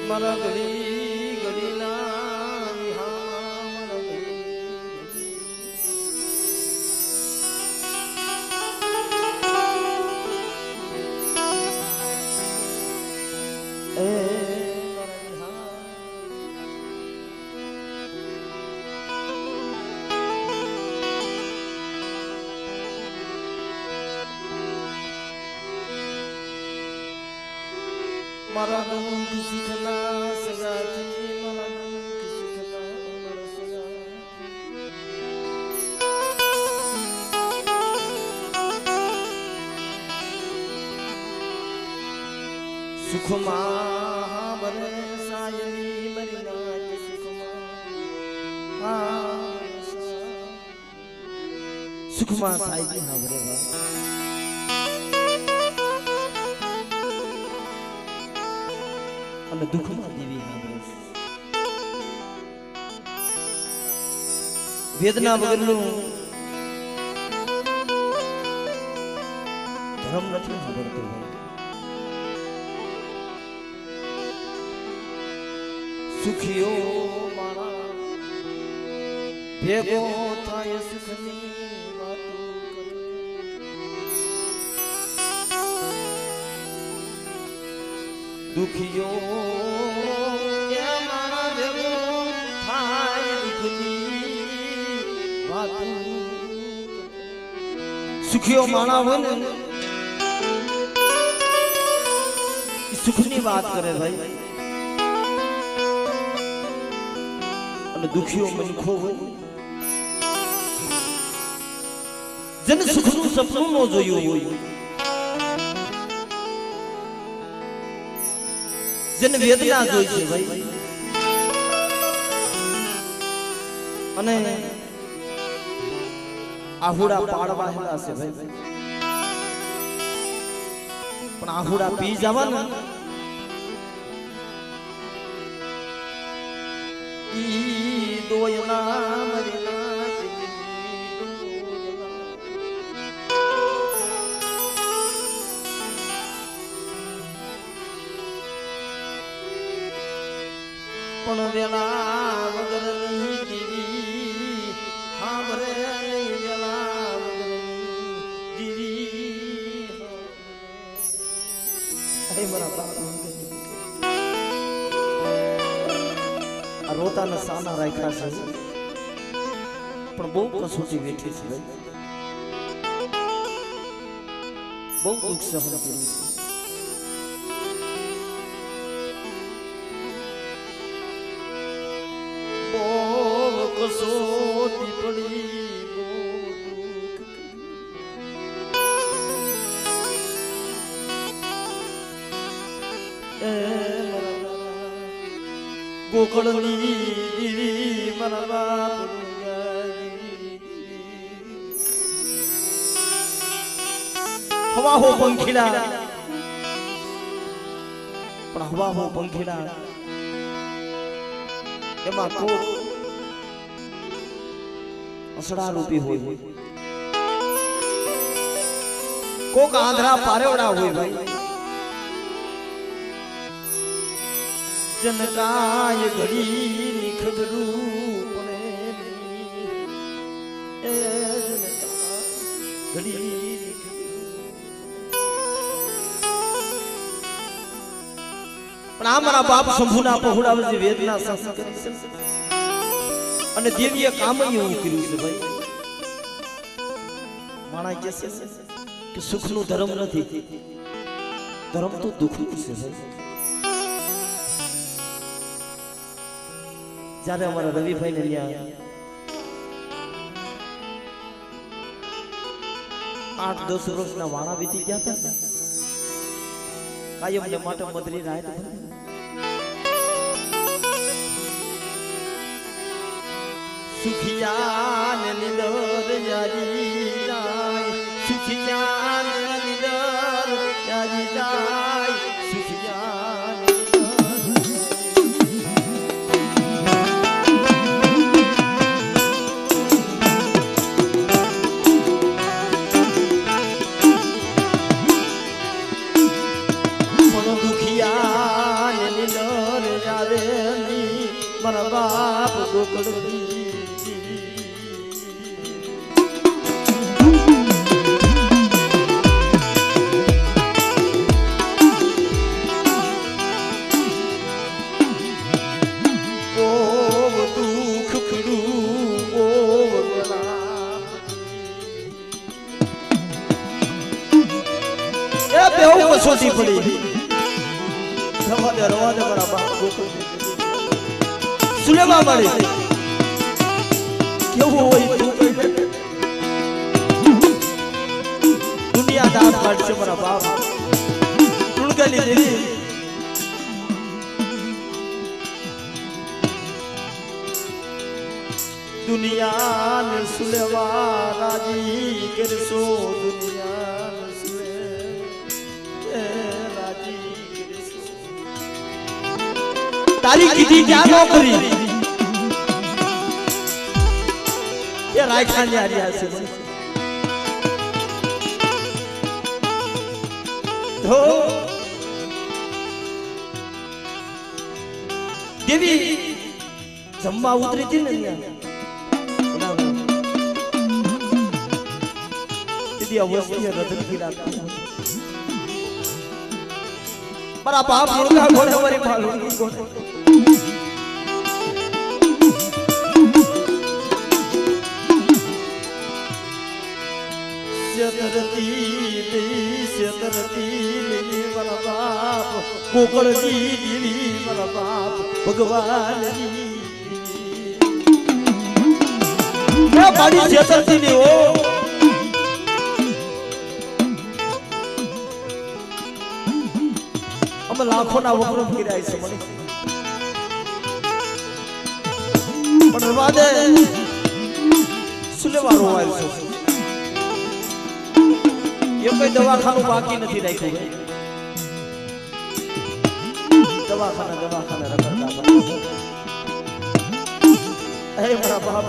મારા ઘડી ઘડીના વિહામાં મારા ઘડી એ મારા વિહા મારા દુઃખ શીખના સગાથી મારા દુઃખ શીખના મારા સગા સુખમાં બને સાયલી બનના કે સુખમાં સાયલી હા બરે અને દુઃખમાં દેવી હાંભળે વેદના વગરનું ધર્મ નથી સાંભળતું સુખીઓ મારા ભેગો થાય સુખની વાતો દુખીઓ મારા ભેગો થાય દુઃખની વાતો સુખીઓ માણા હોય ને સુખની વાત કરે ભાઈ અને દુખીઓ મનખો હોય જેને સુખનું સપનું ન જોયું હોય જેને વેદના જોઈ છે ભાઈ અને આહુડા પાડવા હેલા છે ભાઈ પણ આહુડા પી જવાના ઈ દોયના મરેલા પણ વેલા વગરની દીવી હાંભરે વેલા વગરની દીવી અરે મારા બાપ આ રોતાના સાના રાખ્યા છે પણ બહુ કસોટી વેઠી છે ભાઈ બહુ દુઃખ સહન કર્યું છે કસોટી પડી ગોકળની દીવી મારા બાપ હવા હો પંખીડા પણ હવા હો પંખીડા એમાં કોક અસડા રૂપી હોય કોક આંધળા પારેવડા હોય ભાઈ જનકાય ઘડી નિખબરું ઘડી પણ આ મારા બાપ શંભુના પહોળા જે વેદના શાસન કરી છે અને દેવીએ કામ એવું કર્યું છે ભાઈ માણા કહે છે કે સુખનું ધર્મ નથી ધર્મ તો દુઃખનું છે ભાઈ જ્યારે અમારા રવિભાઈ ને ત્યાં 8-10 વર્ષના વાણા વીતી ગયા હતા કાયમ ને માટે મધરી રાત સુખિયા ને નિદર યારી જાય સુખિયા ને નિદર યારી જાય સુખિયા ને પણ દુખિયા ને નિદર મારા બાપ ગોકળ સોટી પડી રવા દે મારા બાપ ગોકળ સુલેમા મળી કેવું હોય તું કહી દુનિયા દાંત કાઢશે મારા બાપ ટુણગલી દેવી દુનિયા ને સુલેવા રાજી કરશો દુનિયા તારી કીધી ક્યાં નોકરી એ રાયખાન આર્યા છે તો દેવી જમવા ઉતરી હતી ને દીદી અવશ્ય રધકી રાખતી મારા બાપ મુર્ગા ઘોડે મારી ભાલું ઘોડે શેતરતી મારા બાપ કોકળજી દેવી મારા બાપ ભગવાન મારી શેતરતી ની હો અમે લાખો ના વપરો ફિરાય છે મને પણ રવાદે સુલેવા રોવાય છે એ કોઈ દવાખાનું બાકી નથી રાખ્યું દવાખાના રખડતા હે મારા બાપ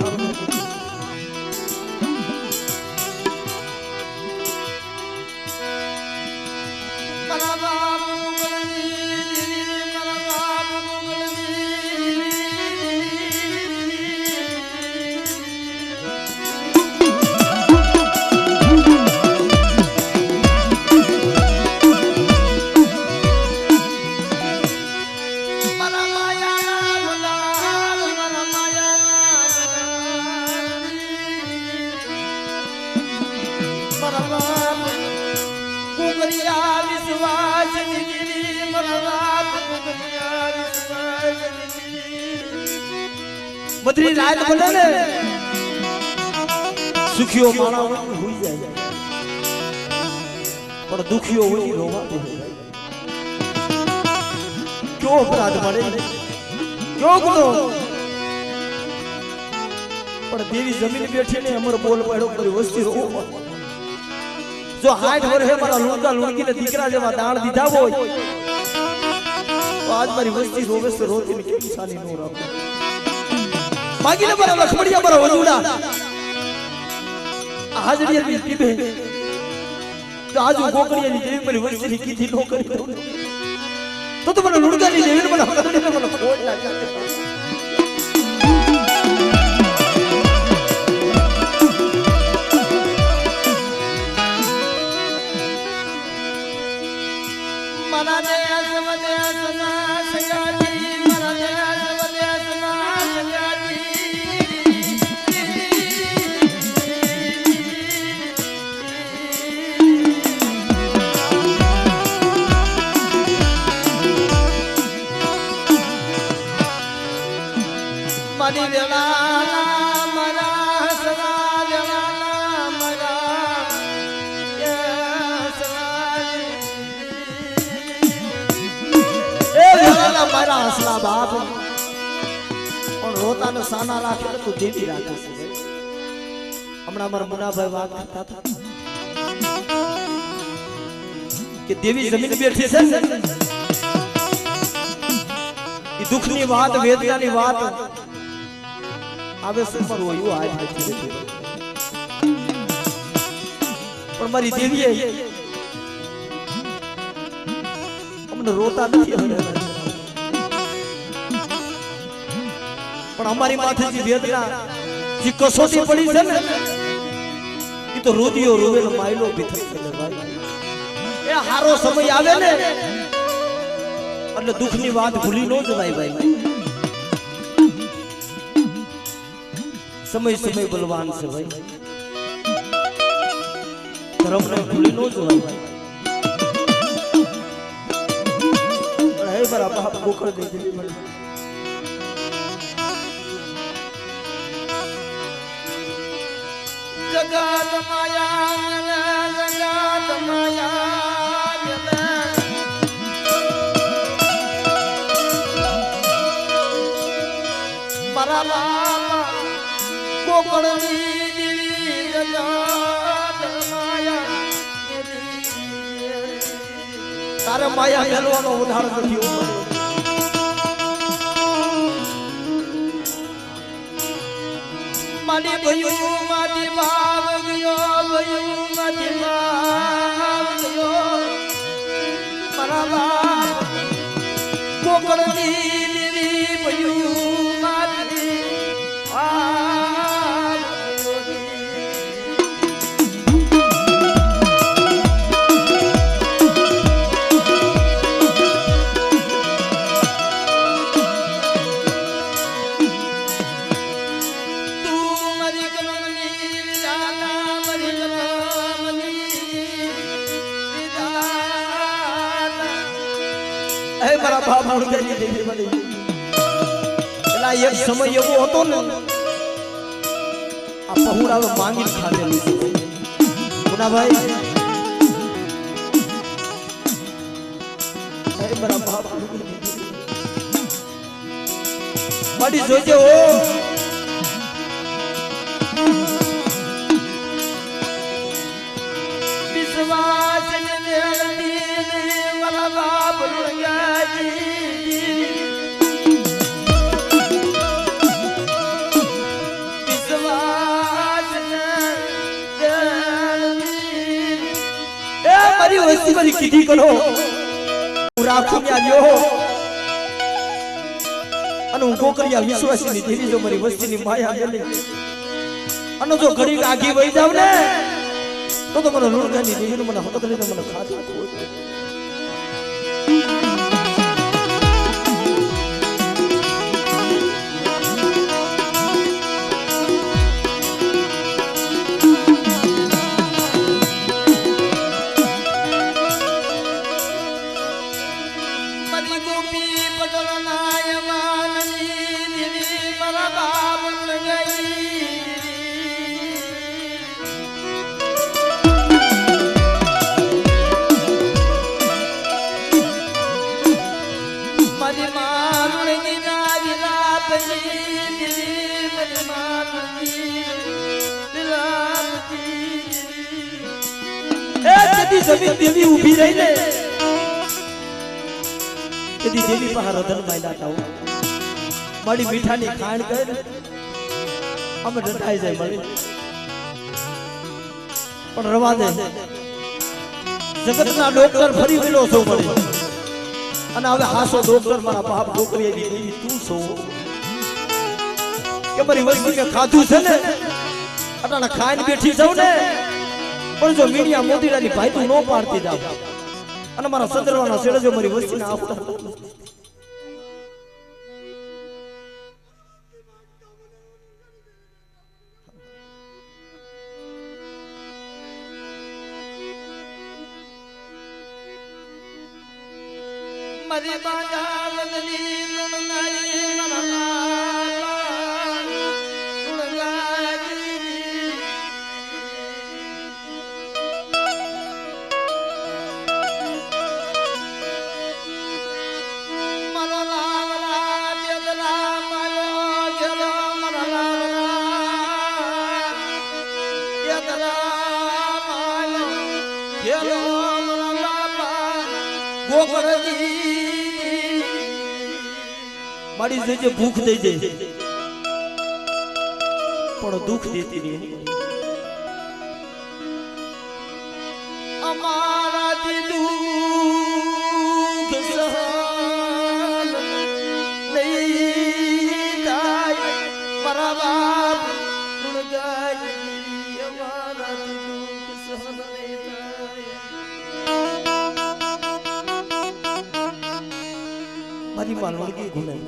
મધરી રાત બને ને સુખીઓ માણા હોઈ જાય પણ દુખીઓ હોય રોવાતી હોય ક્યો અપરાધ મળે ક્યો ગુનો પણ દેવી જમીન બેઠી ને અમર બોલ પડ્યો કરી વસ્તી રોવા જો 60 વર્ષે મારા લુણકા લુણકીને દીકરા જેવા દાણ દીધા હોય તો આજ મારી વસ્તી રોવે છે રોતી કેમ સાની નો રાખો માગીને મારા લખમડિયા મારા વજુડા હાજરીયા પીબે તો આજુ ગોકળિયાની દેવી મારી વસ્તીની કીધી નો કરી દઉં તો મને લુણકાની દેવીને મને હકડીને મને ખોટ લાગ્યા મારા હસલા બાપ પણ રોતા ને સાના રાખે તો દેવી રાખે છે હમણાં મારા મુનાભાઈ વાત કરતા હતા કે દેવી જમીન બેઠી છે એ દુઃખની વાત વેદનાની વાત આવે સુપર હોય આજ નથી પણ મારી દેવીએ અમને રોતા નથી પણ અમારી માથે જે વેદના જે કસોટી પડી છે ને એ તો રોદીઓ રોવેલો માયલો ભીતર છે ભાઈ. એ હારો સમય આવે ને એટલે દુઃખની વાત ભૂલી ન જવાય ભાઈ. સમય સમય બલવાન છે ભાઈ, ધર્મને ભૂલી ન જવાય ભાઈ. પણ હે બરા બાપ ગોખળ દઈ દીધી મને. જગત માયા મારા બાપા કોકળની દીવી જગત માયા તારે માયા મેલવાનો ઉધાર નથી. મારી ભયું મારી ભાવ ગયો ભયું મારી ભાવ ગયો મારા બાપ કોકળની દીવી ભયું મારી ભાવ મારા બાપ મુર્ગેની દેવી બની. એલા એક સમય એવો હતો ને આ પહોળાવે માંગી ખાધેલું છે ગુનાભાઈ. હે મારા બાપ મળી જોજે હો. વિશ્વાસ ને મેળવી મારા બાપ મારી વસ્તી મારી કીધી કરો હું રાખું ત્યાં ગયો અને હું કોકરિયા વિશ્વાસની દેવી જો મારી વસ્તીની માયા ગયેલી અને જો ઘડી આગી વહી જાવ ને તો મને લુણગાની દેવીને મને હક કરીને મને ખાધું. જમીન દેવી ઊભી રહી ને કદી દેવી પાસે રધન માંડ્યા હતા. મારી મીઠાની ખાણ કરે અમે ડટાઈ જાય મળી પણ રવા દે. જગતના ડોક્ટર ફરી ગયેલો છો મળી અને હવે હાસો ડોક્ટર મારા બાપ ડોકરી દેવી તું છો કે મારી વસ્તી કે ખાધું છે ને અટાણા ખાઈને બેઠી જાવ ને પણ જો મીડિયા મોતીડાની ભાઈ તું નો પાડતી જાવ અને મારા સદરવાના છેડે જો મારી વસ્તીને આપતા મારી બાંધા વદલી નુણનારી મારી જે ભૂખ દઈ દે પણ દુઃખ દેતી નહીં. અમારાથી દુઃખ સહન નહીં થાય મારી માં લડકી ગુનાઈ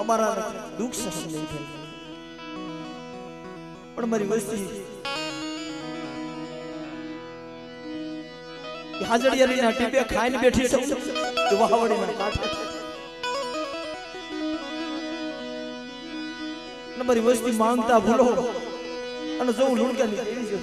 અમારા દુઃખ સહન નહીં થાય પણ મારી વસ્તી હાજડિયારીના ટીપે ખાઈને બેઠી છે તો વહાવડીના કાંઠે મારી વસ્તી માંગતા ભૂલો અને જો હું લુણકાની એવી જ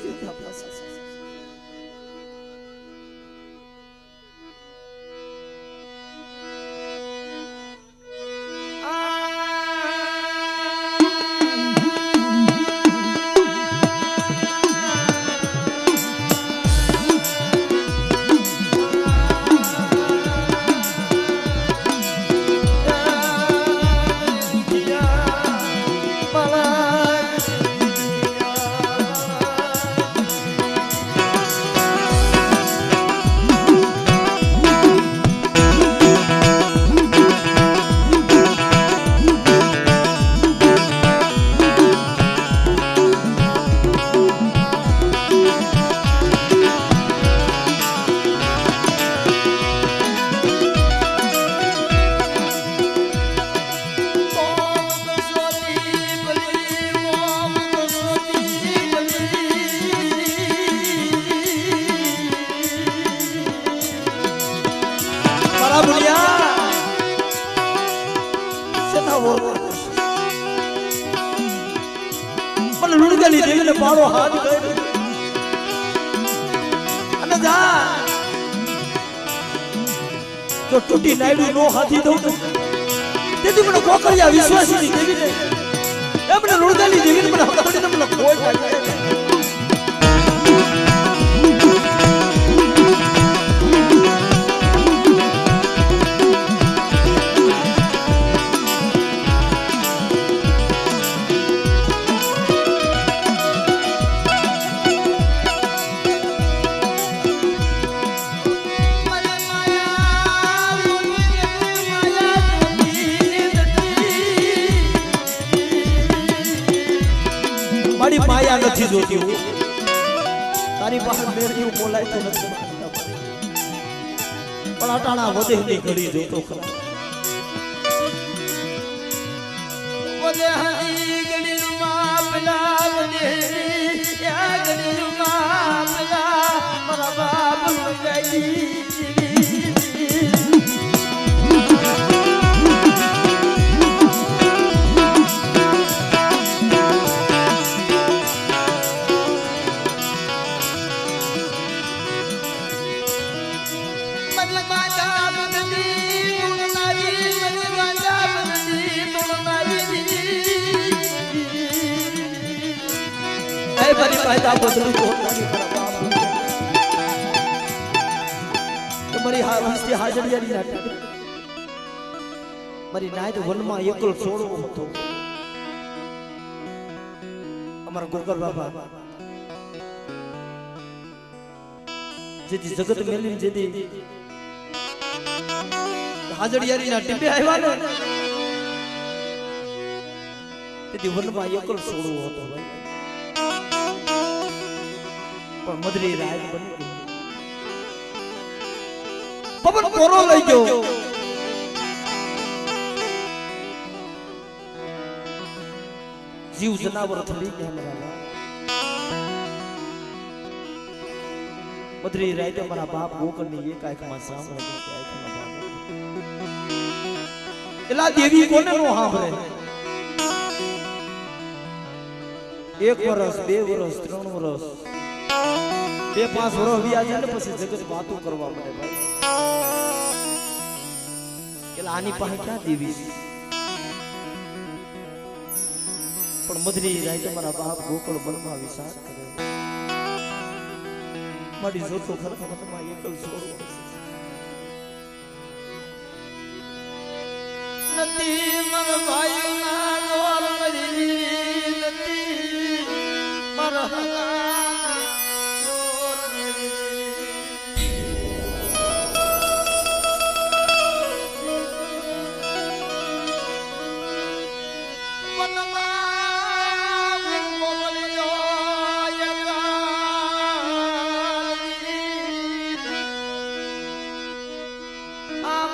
લુણગાની દેવીને પાડો હાથ કરી અને જા તો તૂટી નાયડું નો હાથી દઉં તેથી મને કોકરિયા વિશ્વાસની દેવીને એમને લુણગાની દેવીને મને હકડીને મને ખોટ લાગે મારી માયા નથી જોતી તારી પાસે મેળવી બોલાય તો નથી પણ અટાણા વધે ની ઘડી જોતો ખરા વધે હની ઘડી માં પેલા વધે યા ઘડી માં પેલા મારા બાપ લગાઈ મારી પાયદા બદલી મારી વસ્તી હાજરિયાની નાટક મારી નાયત વનમાં એકલ છોડવો હતો અમારા ગોકળ બાબા જેથી જગત મેલી જેથી હાજરિયાની ના ટીપે આવ્યા ને તેથી વનમાં એકલ છોડવો હતો ભાઈ પણ મધરી રાજ બની ગઈ પવન કોરો લઈ ગયો જીવ જનાવર થઈ ગયા મારા મધરી રાતે મારા બાપ ગોકળની એક આંખમાં સાંભળે એક આંખમાં એલા દેવી કોને નો સાંભળે 1 વર્ષ 2 વર્ષ 3 વર્ષ 2-5 વર્ષ વ્યા જાય ને પછી જગત વાતો કરવા મળે ભાઈ એલા આની પાસે ક્યાં દેવી પણ મધરી રાતે મારા બાપ ગોકળ બનમાં વિચાર કરે મારી જોતો ખરા મનમાં એકલ છોડવો નથી મારા ભાઈઓના દોર મરી નથી મારા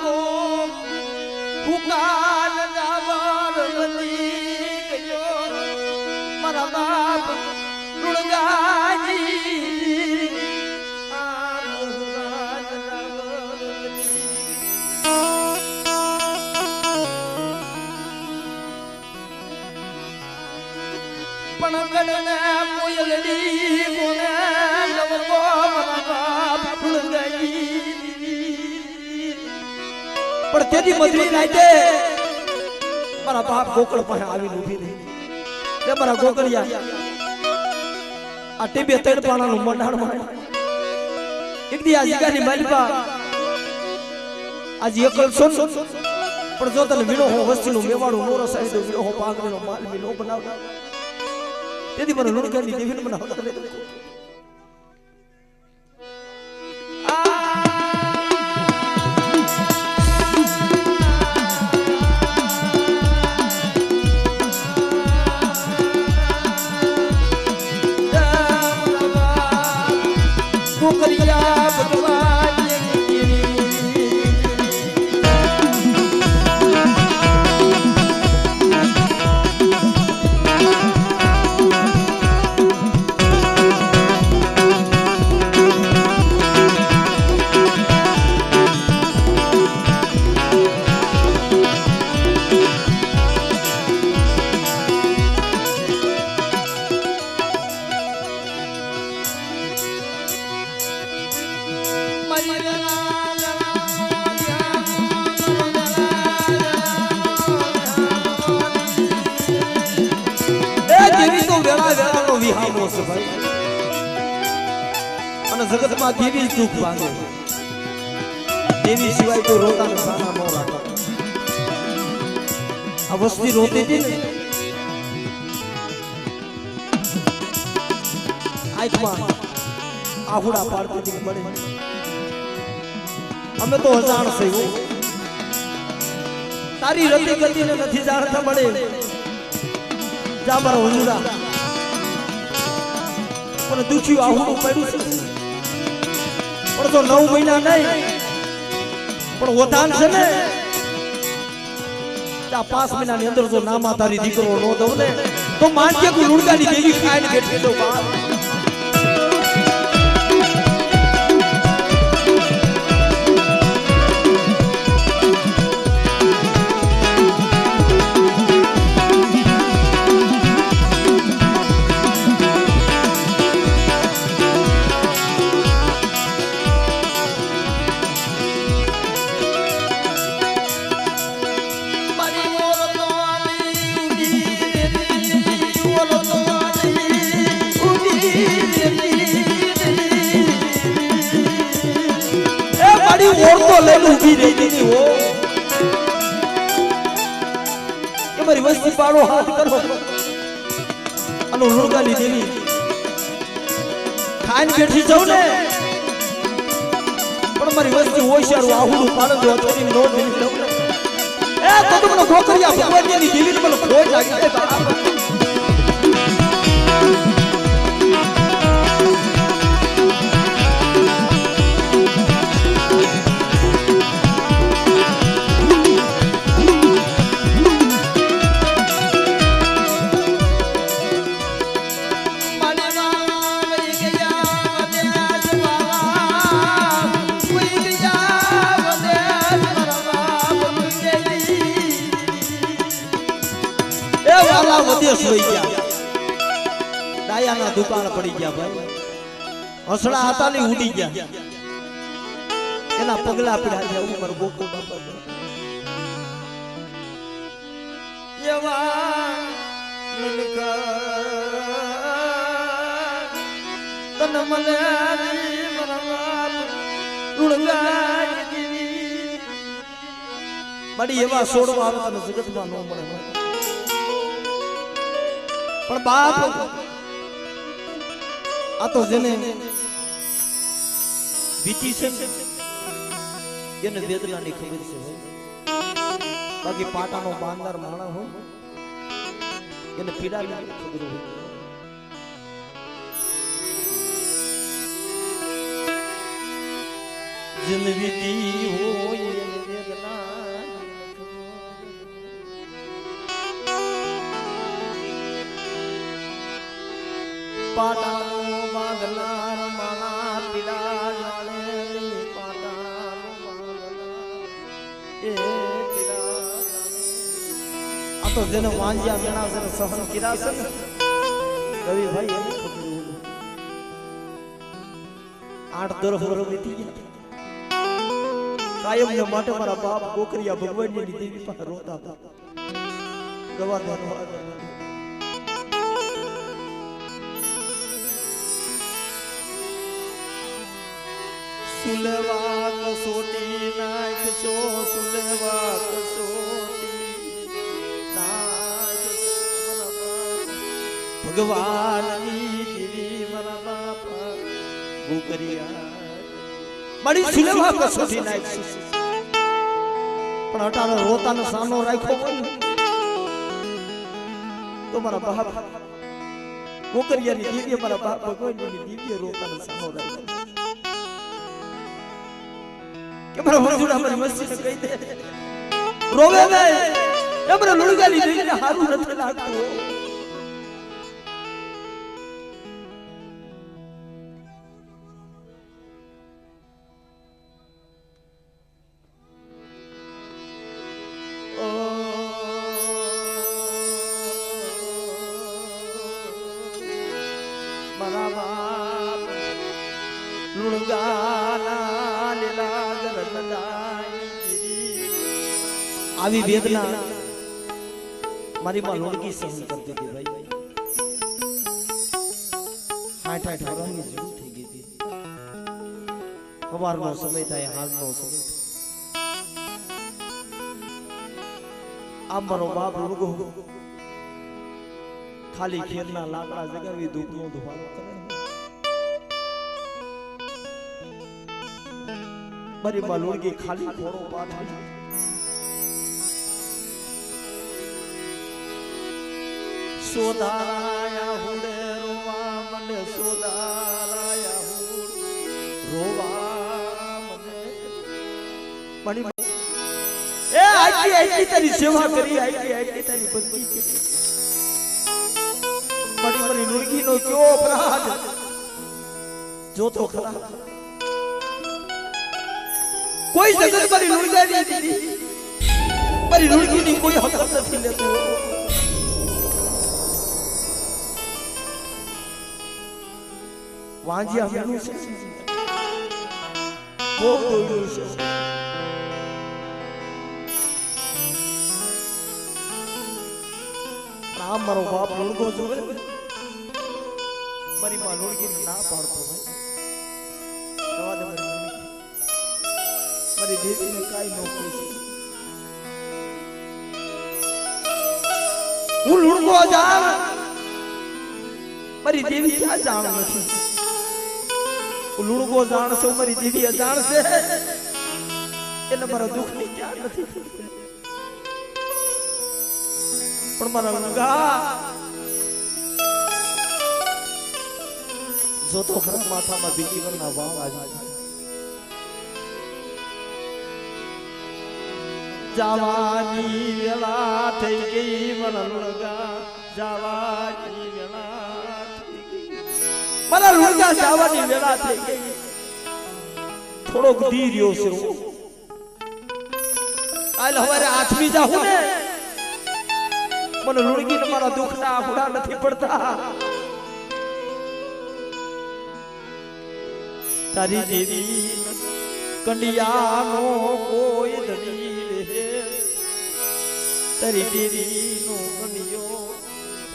ગો ફુકાન જાબર વલી ગયો મારા બાપ લુણગાજી પણ ગણને કોયલડી કોને લવકો મારા બાપ લુણગાજી પણ તેની મધરી રાતે મારા બાપ ગોકળ પાસે આવીને ઊભી રહી લે મારા ગોકળિયા આ ટીબે ત્રણ પાણાનું મંડાણ માં એક દી આ જીગાની માલિપા આજ એકલ સોન પણ જો તને વીણો હો વસ્તીનું મેવાડું નો રસાવી દો વીણો હો પાગડીનો માલ મી નો બનાવતા તેથી મને લુણગાની દેવીને બનાવતા जगत में देवी दुख भांगे देवी सिवाय कोई रोता न साना नो राखा आ वस्ती रोती थी ने आँख में आहुड़ा पाड़ती थी बड़े हमें तो अजाण से हो तारी रती गति ने नहीं जानता बड़े जा मारा हुजूरा पर दुखी आहुड़ो पड़ू से પણ તો 9 મહિના નહીં પણ વતાન છે ને આ 5 મહિનાની અંદર જો નામા તારી દીકરો નો દઉં ને તો માનજે કે લુણગાની દેવી ખાઈને બેઠી તો બાપ औरतों लेने उभी रही नहीं हो ये मारी वस्ती पाड़ो हाथ करो अनु લુણગાની દેવી ખાઈને બેઠી જાવ ને પણ મારી વસ્તી હોશિયાર આહુડું પાડો જો તેની નો દેવી લઉં એ તો તમને ગોકરિયા ભગવાનની દેવીને મને ખોજ લાગી છે બાપ વદેશ હોઈ ગયા ડાયાના દુકાળ પડી ગયા ભાઈ હસડા હતા ને ઉડી ગયા એના પગલા પડ્યા છે ઉપર ગોકુળ બાપા યવા મનકા તન મને મરવા લુણગાની બડી એવા છોડવા આવે તને જગતમાં નો મળે પણ બાપ આ તો જેને વીતી છે એને વેદનાની ખબર છે બાકી પાટાનો બાંધાર માણસ હોય એને પીડાની ખબર હોય જેને વીતી હોય એને વેદના પાટાનો બાંધનાર માણા પીડા જાણે પાટાનો બાંધનાર એ પીડા આ તો જેને વાંજ્યા મેણા છે સહન કર્યા છે ને રવિભાઈ એને ખબર 8-10 વર્ષ વીતી ગયા કાયમ ને માટે મારા બાપ ગોકરિયા ભગવાનની દેવી પાસે રોતા હતા ગવા દેવા સુલેવા કસોટી નાખશો સુલેવા કસોટી નાખશો ભગવાનની દેવી મારા બાપ ગોકરિયા બડી સુલેવા કસોટી નાખશો પણ અટાણે રોતાનો સામનો રાખ્યો હોય તો મારા બાપ ગોકરિયાની દેવી મારા બાપ ભગવાનની દેવી રોતાનો સામનો રાખ્યો કે મારા વરજુડા મારી મસ્તી કહી દે રોવે બે એ મારા લુણગાની દેવીને હારું નથી લાગતું આવી વેદના મારી માં લોણકી સહન કરતી હતી ભાઈ 8-8 વર્ષની જરૂર થઈ ગઈ હતી સવારનો સમય થાય હાલનો સમય આમ મારો બાપ લોકો ખાલી ખેરના લાકડા જગાવી ધૂપનો ધુમાડો કરે મારી માં લોણકી ખાલી ઘોડો પાછળ સોદાયા હુડે રોવા મને સોદાયા હુડ રોવા મને મણી એ આટલી તારી સેવા કરી આટલી તારી બંદી કરી મણી લુણકી નો કયો અપરાધ જો તો ખરા કોઈ જગત મારી લુણગાની દીધી મારી લુણકીની કોઈ હક નથી લેતું વાંજ્યા મેનું છે બહુ દોડ્યું છે આમ મારો બાપ લુણગો જોવે મારી માં લુણગીને ના પાડતો ભાઈ જવા દે મારી દેવીને કાઈ ન કહી હું લુણગો જાણ મારી દેવી ક્યાં જાણ નથી લુણગો જાણશો મારી દેવી અજાણ છે એટલે મારા દુઃખ ની ક્યાં નથી પણ મારા લુણગા જો તો ખરા માથામાં બીજી વરના વાવ આવી જવાની વેળા થઈ ગઈ મારા લુણગા જવાની વેળા મારા લુણગા જવાની વેળા થઈ ગઈ થોડોક દી રહ્યો છે કાલ હવારે 8મી જાઉં ને મને લુણગીને મારા દુઃખના આફડા નથી પડતા તારી દેવી કંડિયાનો કોઈ ધણી રે તારી દેવીનો કંડિયો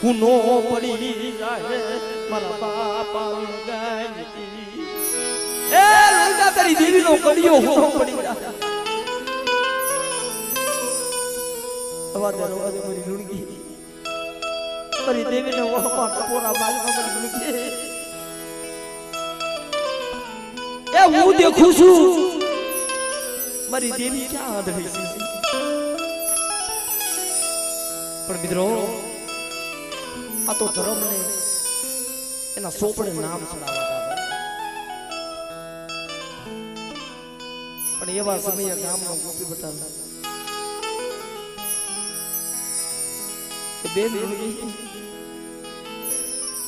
હુનો પડી જાય મારા બાપા લુણગાની એ લુણગા તારી દેવીનો કંડિયો હુનો પડી જાય અવાજ મારી લુણગી મારી દેવીને વહમાં ટપોરા માલમાં મારી લુણગી એ હું દેખું છું મારી દેવી ક્યાં આંધળી છે પણ મિત્રો આ તો ધર્મને એના સોપડે નામ ચડાવતા પણ એવા સમયે ગામનો ગોપી બટાલ બે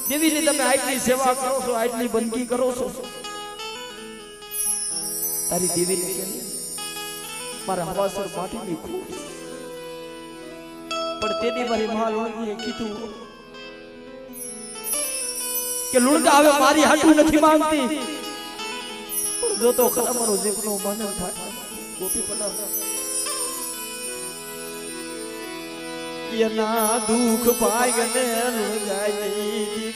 દેવીની તમે આટલી સેવા કરો છો, આટલી બંદગી કરો છો, તારી દેવીને કે મારા હવાસર માટીની ખૂટ, પણ તેની મારી મા લુણગીએ કીધું કે લુણગા હવે મારી હાટું નથી માંગતી, પણ જો તો ખરા મારો જીવનો માનવ થાય ગોપી પડા એના દુઃખ ભાગને લુણગાઈ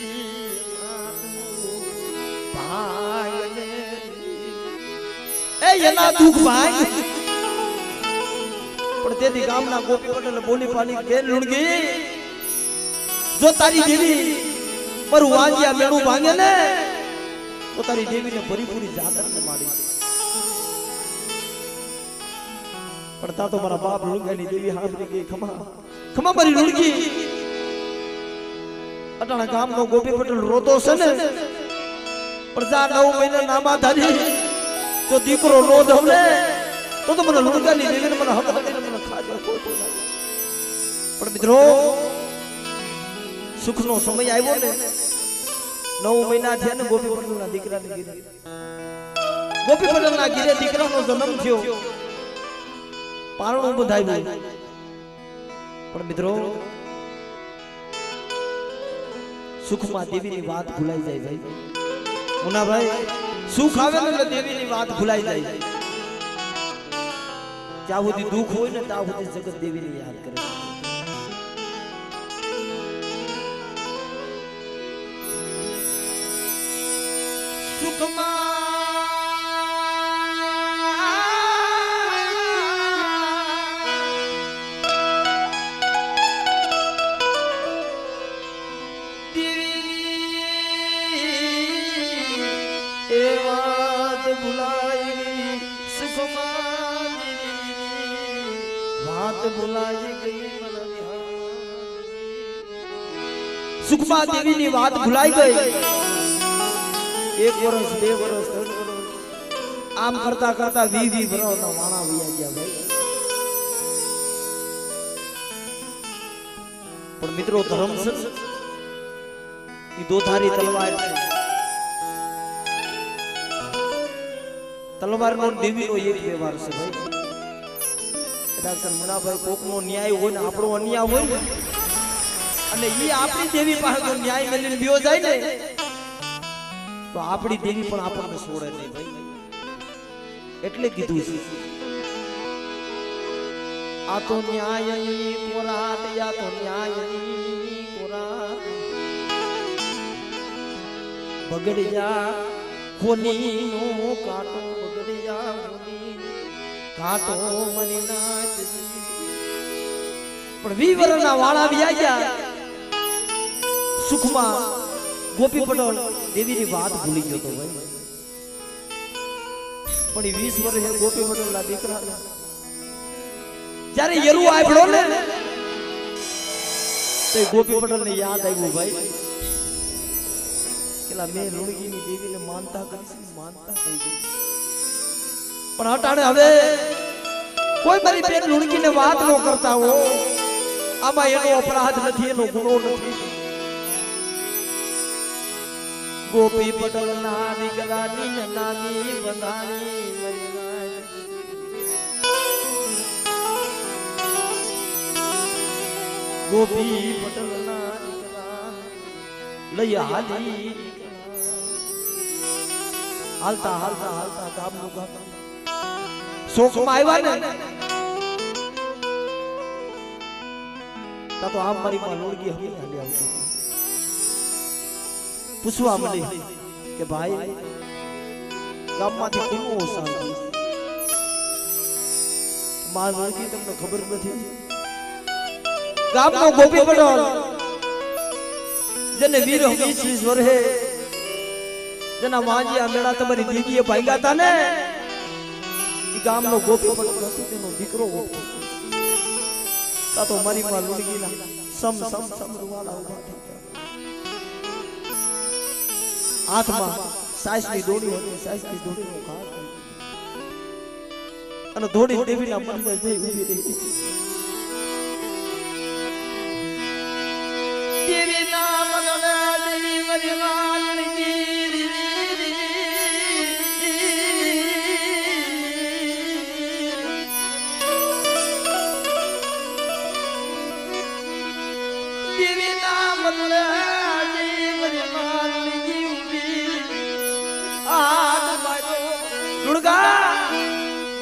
ભાગને એના દુઃખ ભાગ, પણ તેથી ગામના ગોપી પટેલ બોલી પાલી કે લુણગી જો તારી દેવી મારું વાંજિયા મેળું ભાંગે ને તો તારી દેવીને ભરીપૂરી જાગરને માડી, પણ તા તો મારા બાપ લુણગાની દેવી હાથની ગઈ ખમા ખમા મારી લુણગી, અટાણા ગામનો ગોપી પટેલ રોતો છે ને, પણ જા 9 મહિના નામા ધારી તો દીકરો નો ધવલે તો મને લુણગાની દેવીને મને હક આપીને મને ખાજો ખોટું લાગે, પણ મિત્રો સુખનો સમય આવ્યો ને, 9 મહિના થયા ને ગોપી પટેલના દીકરાને ગીરે, ગોપી પટેલના ગીરે દીકરાનો જન્મ થયો, પારણું બંધાયું, પણ મિત્રો સુખમાં દેવીની વાત ભૂલાઈ જાય ભાઈ મુનાભાઈ, સુખ આવે ને એટલે દેવીની વાત ભૂલાઈ જાય, જ્યાં સુધી દુઃખ હોય ને ત્યાં સુધી જગત દેવીને યાદ કરે, સુખમાં સુખમાં દેવીની વાત ભૂલાઈ ગઈ, 1 વર્ષ 2 વર્ષ 3 વર્ષ આમ કરતા કરતા 20 વર્ષના વાણા વયા ગયા ભાઈ, પણ મિત્રો ધર્મ છે ઈ દોધારી તલવાર છે, તલવારનો દેવીનો એક વ્યવહાર છે ભાઈ, કદાચ મુનાભાઈ કોકનો ન્યાય હોય ને આપણો અન્યાય હોય ને, અને ઈ આપણી દેવી પાસે જો ન્યાય મેળવીને બીઓ જાય ને તો આપણી દેવી પણ આપણને છોડે નહીં ભાઈ, એટલે કીધું છે આ તો ન્યાયની કોરાટ, યા તો ન્યાયની કોરાટ, બગડ્યા કોનીનો કાંટો, બગડ્યા કોની કાંટો મની નાચ, પણ 20 વર્ષના વાળા વ્યા ગયા, સુખમાં ગોપી પટેલ દેવીની વાત ભૂલી ગયો તો ભાઈ, પણ 20 વર્ષે ગોપી પટેલના દીકરા જ્યારે યરુ આવ્યો ને તો ગોપી પટેલને યાદ આવ્યું ભાઈ, કેલા મેં લુણગીની દેવીને માનતા કરી, માનતા કરી, પણ અટાણે હવે કોઈ મારી બેન લુણગીને વાત ન કરતા હો, આમાં એનો અપરાધ નથી, એનો ગુનો નથી, ગોપી પટેલ ના દીકરાની નાની બંધાણી ગોપી પટેલ ના દીકરા લઈ હાલી, હાલતા હાલતા હાલતા ગામનું ગામ શોકમાં આવ્યા ને તો આમ મારી માં લુણગી હમી હાલી આવતી, પૂછવા મળી કે ભાઈ ગામમાંથી કોનો શાંતિ, માં લુણગી તમને ખબર નથી, ગામનો ગોપી પટેલ જેને વીર 20 વર્ષે જેના વાંજિયા મેળા તમારી દીદીએ ભાગ્યા હતા ને, ઈ ગામનો ગોપી પટેલ હતો, તેનો દીકરો હતો, તા તો મારી માં લુણગીના સમ સમ સમ રૂવાડા ઉભા થઈ ગયા, હાથમાં સાસની દોડી હતી, સાસની દોડીનો ઘાટ અને દોડી દેવીના મંદિર જઈ ઊભી રહી, દેવીના મંદિર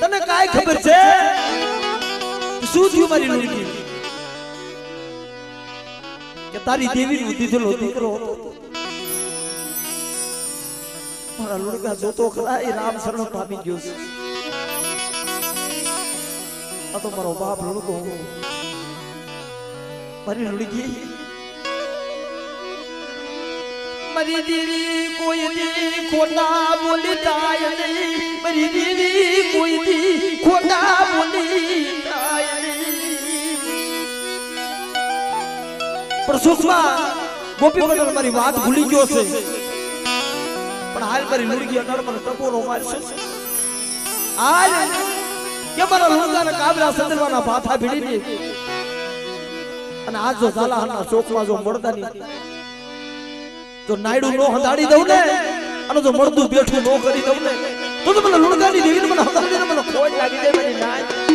તને કાઈ ખબર છે શું થયું મારી લુણકી કે તારી દેવી નું દીધેલો દીકરો હતો મારા લુણકા જોતો ખરા એ રામ શરણ પામી ગયો છે આ તો મારો બાપ લુણકો મારી લુણકી મારી દેવી કોઈ દી ખોટા બોલી જાય નહીં મારી દેવી કોઈ દી ખોટા બોલી જાય નહીં પણ સુષ્મા ગોપી પટેલ મારી વાત ભૂલી ગયો છે પણ હાલ મારી લુણકી અનાળ મને ટકોરો મારશે હાલ કે મારા લુણકાના કાબરા સંદરવાના ભાથા ભીડી દે અને આજ જો ઝાલાહરના ચોકમાં જો મળદાની જો નાયડું નો હંધાડી દઉં ને અને જો મળદું બેઠું નો કરી દઉં ને તો મને લુણકાની દેવીને મને હંધાડીને મને ખોટ લાગી દે મારી નાય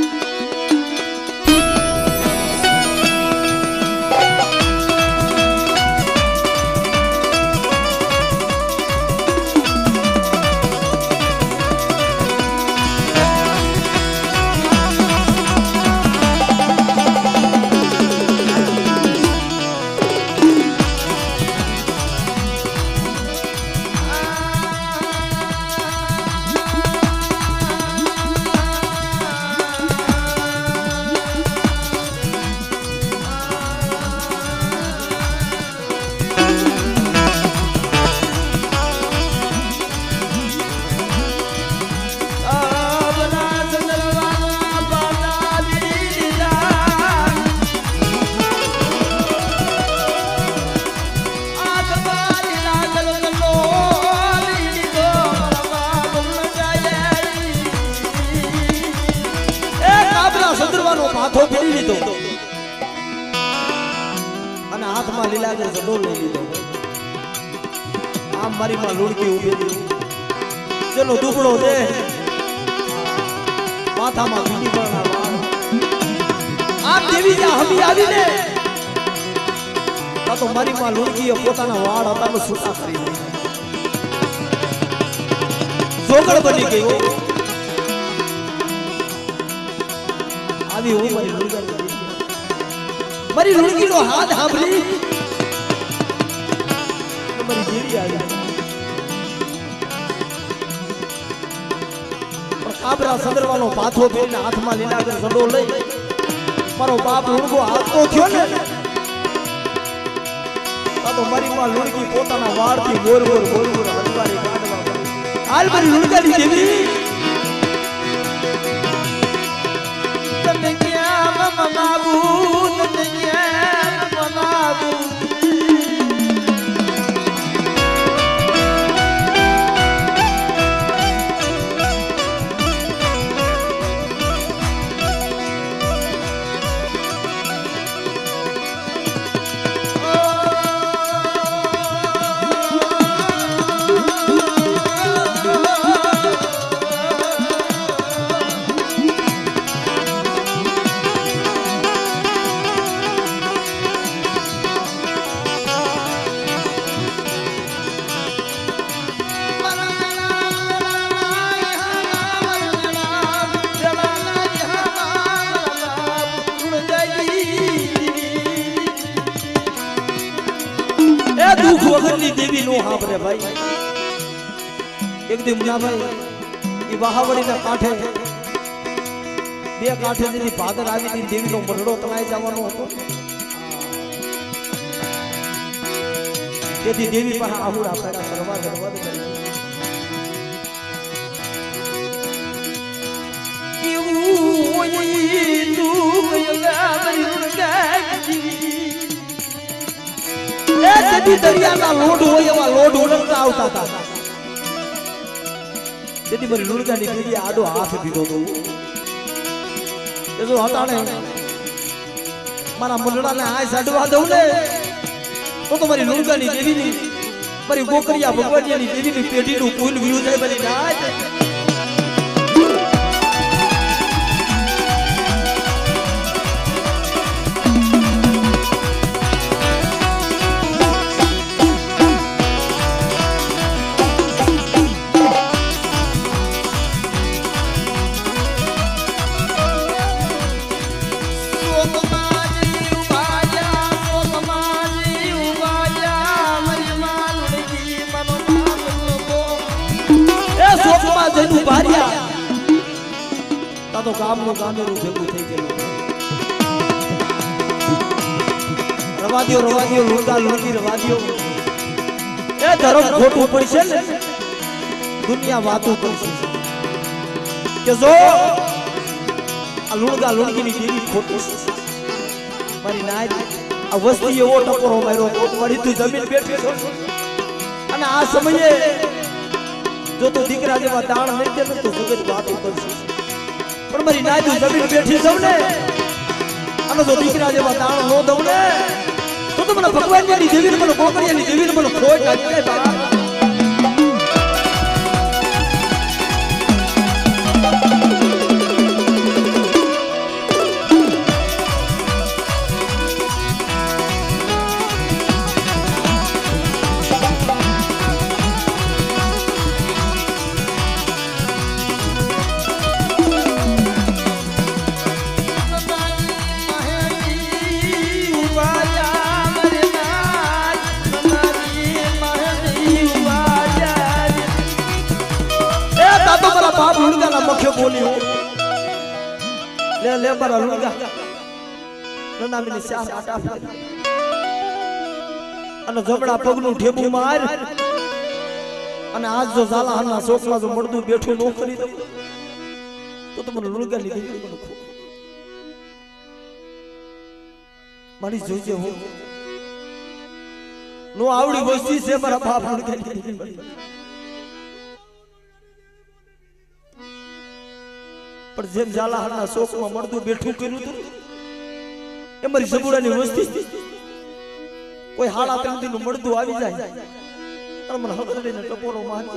માથો ફેરી લીધો અને હાથમાં લીલાગર જડો લઈ લીધો આમ મારી માં લુણકી ઉભેલી ચલો દુબળો દે માથામાં બીજી બળના વાળ આમ દેવી જા હમી આવીને તો મારી માં લુણકીએ પોતાના વાળ હતા છૂટા કરી દીધા જોગળ બની ગઈ આવી હું મારી લુણકીનો હાથ સાંભળી મારી દેવી આવી પણ કાબરા સંદરવાનો પાથો ફેરીને હાથમાં લીલાગર સડો લઈ મારો બાપ લુણકો હાથો થયો ને તો મારી માં લુણકી પોતાના વાળથી ગોર ગોર હલવારી કાઢવા હાલ મારી લુણકાની દેવી મનાબુ તને ક્યાં મનાબુ દુખ વગરની દેવી નો હાંભળે ભાઈ એક દી મુનાભાઈ ઈ વાહાવડીના કાંઠે બે કાંઠે જેની ભાદર આવી હતી દેવીનો મરડો તણાઈ જવાનો હતો તેથી દેવી પાસે આહુડા પાડા કરવા દરવાજ કેવું ઓય તું ગયલા મરી ગાજી નદી દરિયાના લોડ હોય એવા લોડ ઉડતા આવતા હતા તેથી મારી લુણકાની દેવીએ આડો હાથ દીધો તો એ જો હટાણે મારા મંડળાને આ સાડવા દઉં ને તો મારી લુણકાની દેવીની મારી ગોકરિયા ભગવાનની દેવીની પેઢીનું કુલ વિયું જાય બની નાય જઈનું ભારિયા તા તો કામનું કામેરું ભેગું થઈ ગયું રવાદીઓ લુંડા લુંડી રવાદીઓ એ ધર્મ ખોટું પડશે ને દુનિયા વાતું કરશે કે જો આ લુંડા લુંડીની દેવી ખોટું છે મારી નાય આ વસ્તી એવો ટપરો માર્યો વળી તું જમીન બેઠી છો અને આ સમયે जो तो दीकरा जेवा दाण नहीं दे तो जगत बात करશે પણ મારી નાય તું જમીન બેઠી સૌ ને અને જો દીકરા જેવા દાણ નો દઉં ને તો મને ભગવાનની દેવીને મને ગોકરિયાની દેવીને મને ખોટ લાગી જાય બાપ बाप लुड़गा ना मखे बोली हो ले मारा लुड़गा नना मिनी शाह आटा અને જબડા પગનું ઠેબુ માર અને આજ જો ઝાલા હરના શોકમાં જો મળદું બેઠું નો કરી દઉં તો મને લુડગા લીધી મને ખો મારી જોઈજે હો નો આવડી વસ્તી છે મારા બાપ લુડગા લીધી પણ જેમ ઝાલા હરના શોકમાં મળદું બેઠું કર્યું હતું એ મારી સબુડાની વસ્તી કોઈ હાડા ત્રણ નું મળદું આવી જાય અને મને હકડીને ટપોરો મારી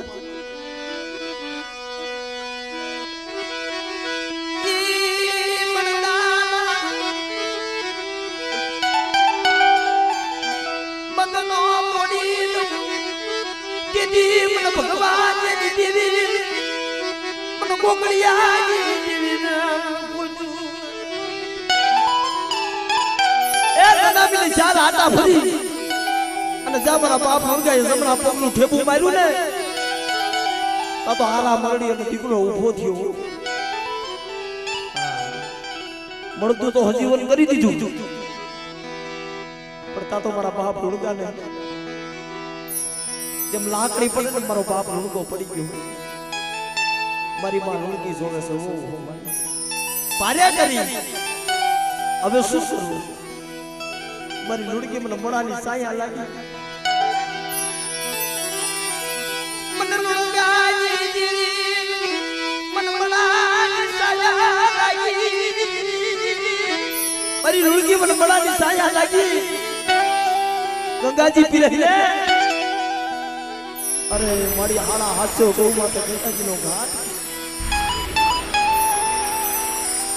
ભગવાન મને ગોકળિયા ચાર આટા ફરી અને જા મારા બાપ હંગાય જમણા પગનું ઠેબુ માર્યું ને તા તો હારા મરડી અને દીકરો ઊભો થયો મળતું તો હજીવન કરી દીધું પણ તા તો મારા બાપ લુડગાને જેમ લાકડી પડી ને મારો બાપ લુડગો પડી ગયો મારી માં લુડકી જોવે છે ઓ પાર્યા કરી હવે શું કરું મારી લુડકી મને મોડાની સાયા લાગી મને લુડગાજી મને મોડાની સાયા લાગી મારી લુડકી મને મોડાની સાયા લાગી ગંગાજી પી રહી લે અરે મારી હાડા હાચો ગૌ માતા ગંગાજીનો ઘાટ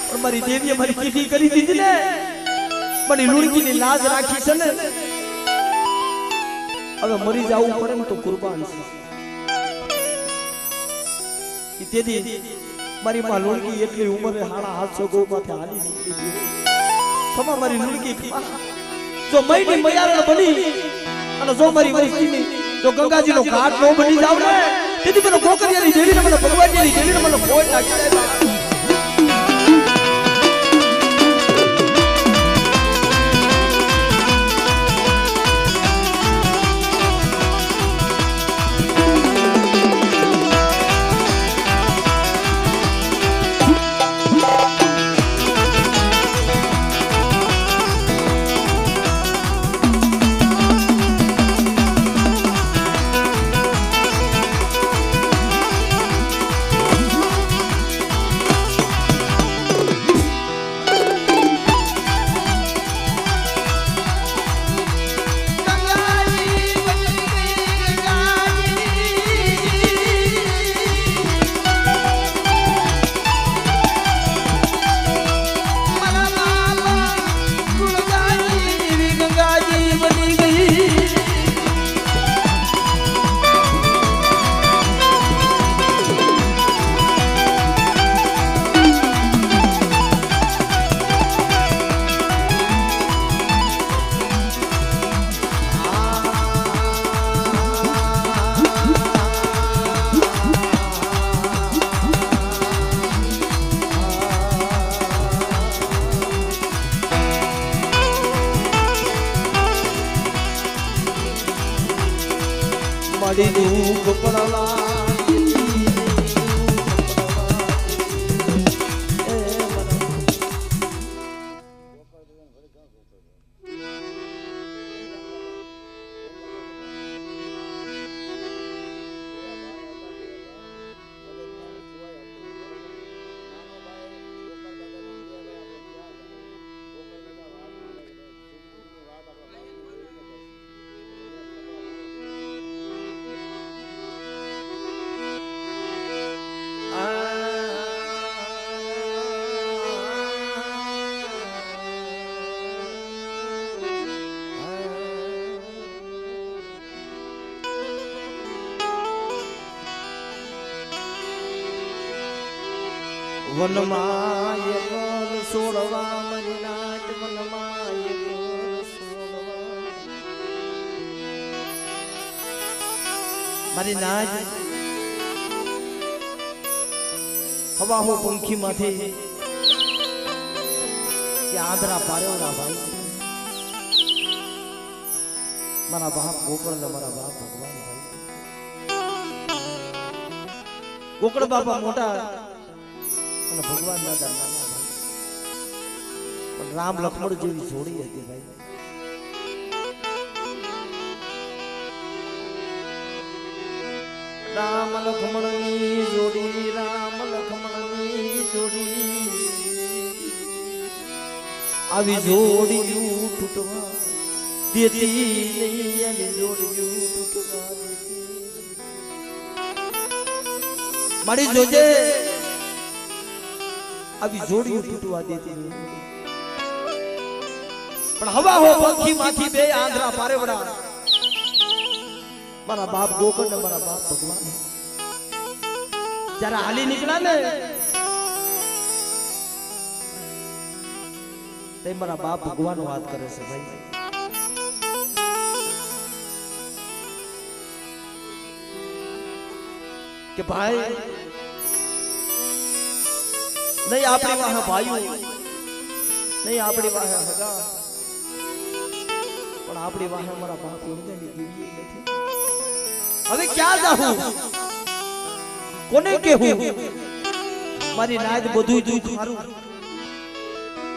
પણ મારી દેવીએ મારી ચીઠી કરી દીધી ને મારી લુડકીની લાજ રાખી છે ને હવે મરી જાવું પડે ને તો કુરબાન છે તેથી મારી માં લુડકી એટલી ઉંમરે હાડા હાથસો ગૌ માથે હાલી નીકળી ખમા મારી લુડકી જો મઈની મયારણ બની અને જો મારી વસ્તીની જો ગંગાજીનો ઘાટ નો બની જાવ ને તેથી મને ગોકરિયાની દેવીને મને ભગવાનજીની દેવીને મને ખોટ લાગી જાય મળી દુઃખ પડવા વનમાં એકલ સોડવા મારી નાચ વનમાં એકલ સોડવા મારી નાચ હવા હો પંખી માંથી આદરા પારેવરા ભાઈ મારા બાપ ગોકળ ને મારા બાપ ભગવાન ભાઈ ગોકળ બાપા મોટા અને ભગવાન દાદા નાના ભાઈ પણ રામ લક્ષ્મણ જેવી જોડી હતી ભાઈ રામ લક્ષ્મણની જોડી રામ લક્ષ્મણની જોડી આવી જોડી તૂટવા દેતી નહીં એની જોડી તૂટવા દેતી મારી જોજે આવી જોડીઓ તૂટવા દેતી પણ હવા હો પંખી માંથી બે આંધળા પારેવડા મારા બાપ ગોકળ ને મારા બાપ ભગવાન જ્યારે હાલી નીકળ્યા ને તે મારા બાપ ભગવાન વાત કરે છે ભાઈ કે ભાઈ नहीं आपणी वाह भाई नहीं आपणी वाह हगा पण आपणी वाह हमारा बाप हृदयनी देवी નથી હવે ક્યાં જાઉં કોને કહેવું મારી નાદ બધું દુઃખ મારું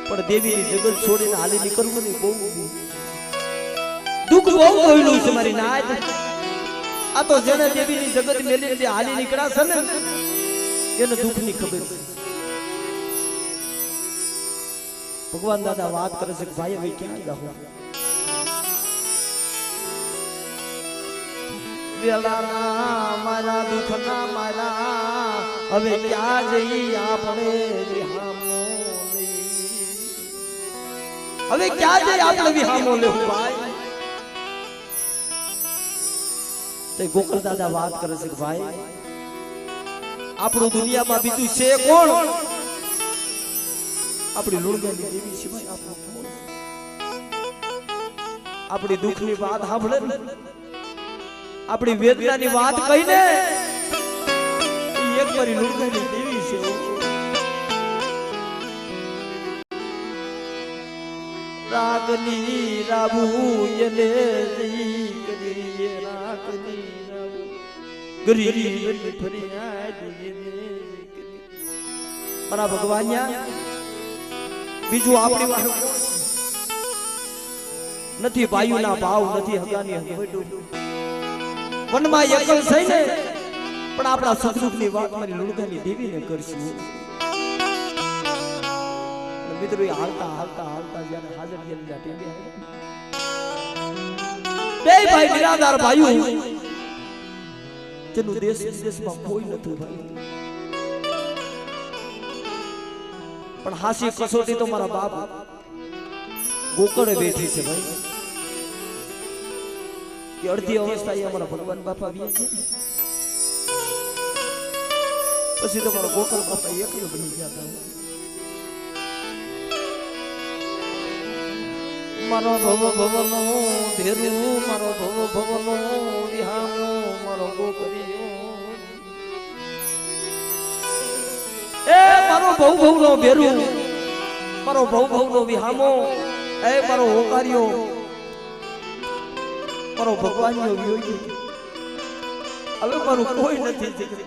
પણ દેવીની જગત છોડીને હાલી નીકળવું ને બહુ દુઃખ બહુ કોઈનું છે મારી નાદ આ તો જેને દેવીની જગત મેલીને હાલી નીકળ્યા છે ને એને દુઃખની ખબર છે ભગવાન દાદા વાત કરે છે કે ભાઈ હવે ક્યાં જાઉં વેલાના મારા દુઃખના મારા હવે ક્યાં જઈ આપણે હવે ક્યાં જઈ આપણે વિહામો લેવું ભાઈ તે ગોકળ દાદા વાત કરે છે કે ભાઈ આપણું દુનિયામાં બીજું છે કોણ આપણી લુણગાની દેવી સિવાય આપણું કોણ આપણી દુઃખની વાત સાંભળે ને આપણી વેદનાની વાત કહીને એક મારી લુણગાની દેવી છે રાગની રાબુ એને જઈ કરી રાગની રાબુ ગરીબની ફરિયાદ મારા ભગવાન્યા બીજું આપણી વાત નથી ભાઈઓના ભાવ નથી હગાની હગવડું વનમાં એકલ થઈને પણ આપણા સુખ-દુઃખની વાત મારી લુણગાની દેવીને કરશું મિત્રો હાલતા હાલતા હાલતા જ્યારે હાજર જેના ટેબે બે ભાઈ બિરાદાર ભાઈઓ જેનું દેશ વિદેશમાં કોઈ નતું ભાઈ પણ હાસી કસોટી તો મારા બાપ ગોકળે બેઠી છે ભાઈ કે અડધી અવસ્થા એ અમારા ભગવાન બાપા આવી છે પછી તો મારા ગોકળ બાપા એકલો બની ગયા હતા મારો ભવ ભવનો ધેરું મારો ભવ ભવનો વિહામો મારો ગોકળિયો એ મારો ભવ ભવનો ભેરું મારો ભવ ભવનો વિહામો એ મારો હોકાર્યો મારો ભગવાનનો વિયોગ્ય હવે મારું કોઈ નથી દીકરી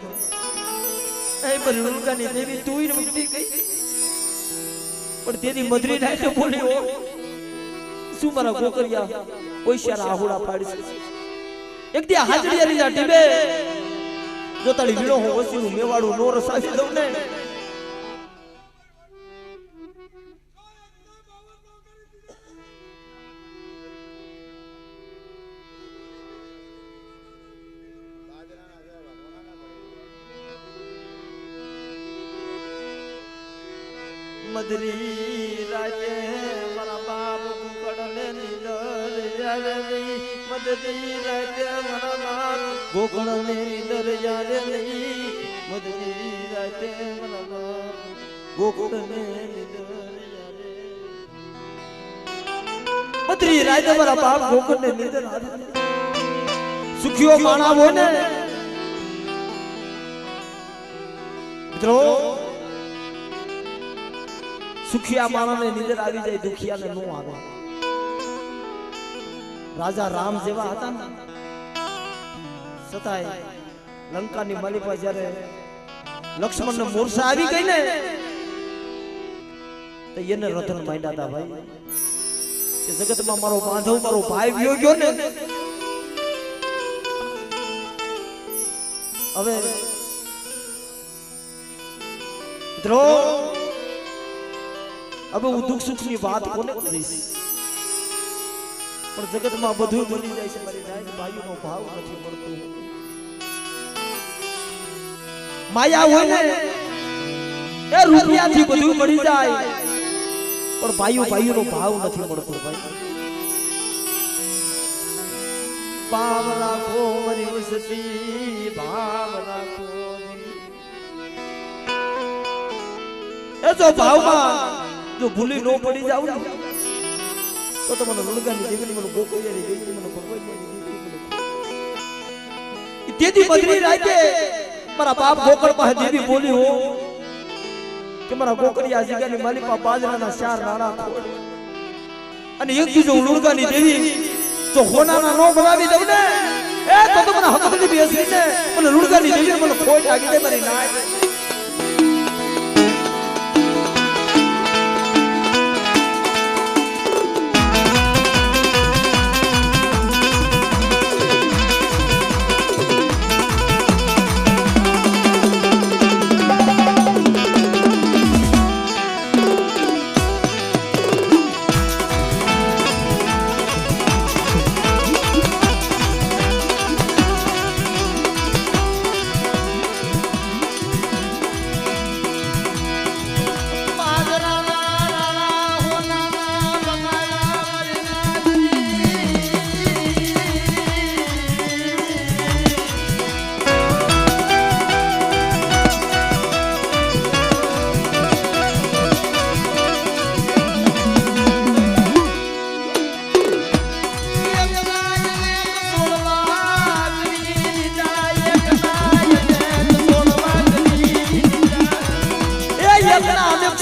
એ પર લુલકાની દેવી તું મુક્તિ ગઈ પણ તેની મધરી નાય તો બોલ્યો શું મારા ગોકરિયા ઓઈશારા આહુડા પાડી એક દી હાજરી જા ટીબે જો તાળી વીણો હો વસીનું મેવાડું નો રસાવી દઉં ને મધરી રાજે મારા બાપ ગોકળને નિદર જારે નહીં મધરી રાજે મારા બાપ ગોકળને નિદર જારે નહીં મધરી રાજે મારા બાપ ગોકળને નિદર જારે મધરી રાજે મારા બાપ ગોકળને નિદર જારે સુખીઓ માણા હોય ને મિત્રો સુખિયા માણસને નિંદર આવી જાય દુખિયાને નો આવે રાજા રામ જેવા હતા ને છતાંય લંકાની માલિકા જ્યારે લક્ષ્મણને મૂર્છા આવી ગઈ ને તો એને રતન માંડ્યા હતા ભાઈ કે જગતમાં મારો બાંધવ મારો ભાઈ વ્યો ગયો ને હવે મિત્રો હવે હું દુઃખ સુખ ની વાત કોને કરીશ પણ જગતમાં બધું ભૂલી જાય છે મારી રાજ ભાઈનો ભાવ નથી મળતો માયા હોય ને એ રૂપિયાથી બધું મળી જાય પણ ભાઈઓનો ભાવ નથી મળતો ભાઈ ભાવ રાખો મારી વસતી ભાવ રાખો એ જો ભાવમાં જો ભૂલી નો પડી જાવ ને તો તમને લુલગાની દેવીની મને ગોકળિયાની દેવીની મને ભગવાનની દેવીની તેથી બદરી રાખે મારા બાપ ગોકળ પાસે દેવી બોલી હો કે મારા ગોકળિયા જગ્યાની માલિકા બાજરાના ચાર નાણા ખોડ અને એક બીજો લુલગાની દેવી તો હોનાના નો બનાવી દઉં ને એ તો મને હકની બેસી ને મને લુલગાની દેવી મને ખોટ લાગી દે મારી નાય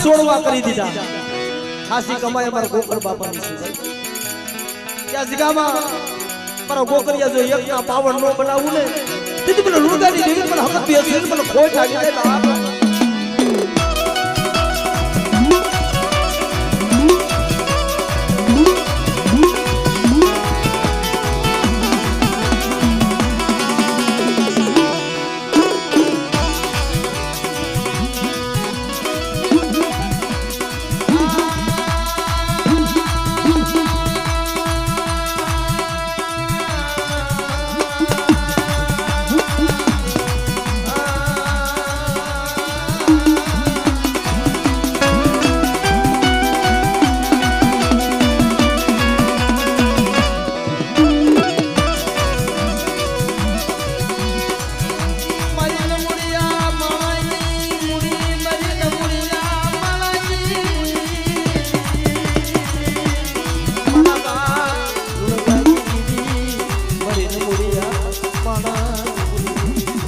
છોડવા કરી દીધા ખાસી કમાય અમારા ગોકળ બાપાની છે ત્યાં જગ્યામાં મારા ગોકળિયા જો એકના પાવન નો બનાવવું ને તેથી મને લુલગાની દેવી મને હકત બેસી મને ખોટ લાગી જાય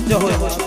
જય હો